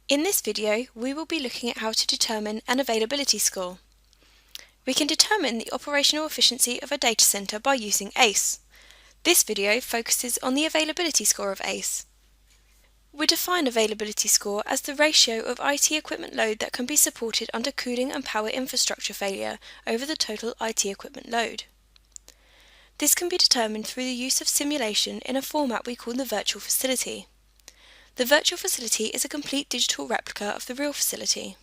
In this video, we will be looking at how to determine an availability score. We can determine the operational efficiency of a data center by using ACE. This video focuses on the availability score of ACE. We define availability score as the ratio of IT equipment load that can be supported under cooling and power infrastructure failure over the total IT equipment load. This can be determined through the use of simulation in a format we call the virtual facility. The virtual facility is a complete digital replica of the real facility.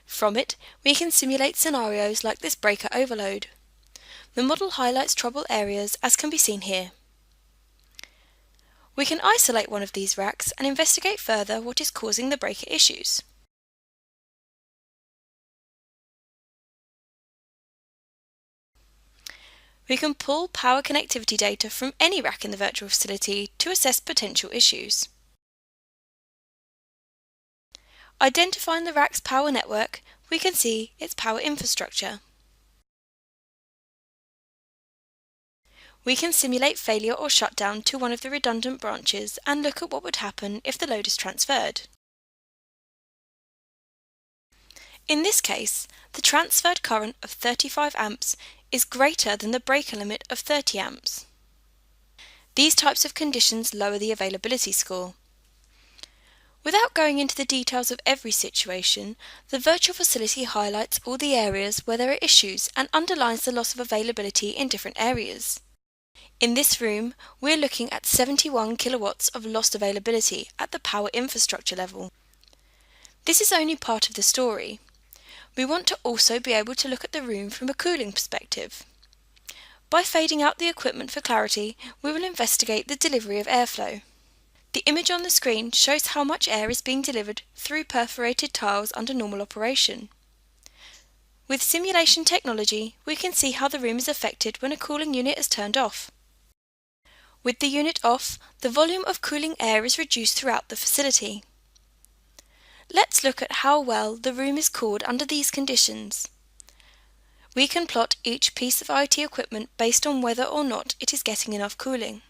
From it, we can simulate scenarios like this breaker overload. The model highlights trouble areas as can be seen here. We can isolate one of these racks and investigate further what is causing the breaker issues. We can pull power connectivity data from any rack in the virtual facility to assess potential issues. Identifying the rack's power network, we can see its power infrastructure. We can simulate failure or shutdown to one of the redundant branches and look at what would happen if the load is transferred. In this case, the transferred current of 35 amps is greater than the breaker limit of 30 amps. These types of conditions lower the availability score. Without going into the details of every situation, the virtual facility highlights all the areas where there are issues and underlines the loss of availability in different areas. In this room, we're looking at 71 kilowatts of lost availability at the power infrastructure level. This is only part of the story. We want to also be able to look at the room from a cooling perspective. By fading out the equipment for clarity, we will investigate the delivery of airflow. The image on the screen shows how much air is being delivered through perforated tiles under normal operation. With simulation technology, we can see how the room is affected when a cooling unit is turned off. With the unit off, the volume of cooling air is reduced throughout the facility. Let's look at how well the room is cooled under these conditions. We can plot each piece of IT equipment based on whether or not it is getting enough cooling.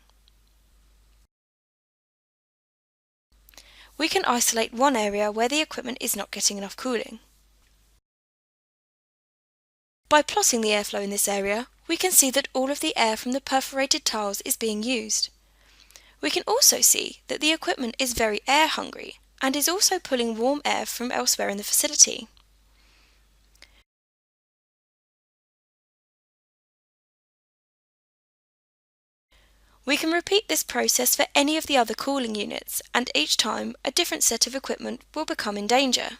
We can isolate one area where the equipment is not getting enough cooling. By plotting the airflow in this area, we can see that all of the air from the perforated tiles is being used. We can also see that the equipment is very air hungry and is also pulling warm air from elsewhere in the facility. We can repeat this process for any of the other cooling units, and each time a different set of equipment will become in danger.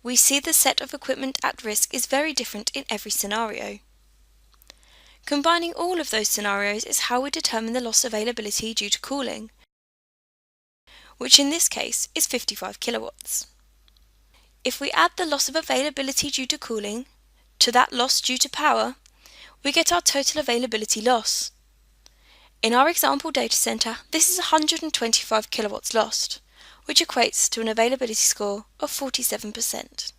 We see the set of equipment at risk is very different in every scenario. Combining all of those scenarios is how we determine the lost availability due to cooling, which in this case is 55 kilowatts. If we add the loss of availability due to cooling to that loss due to power, we get our total availability loss. In our example data center, this is 125 kilowatts lost, which equates to an availability score of 47%.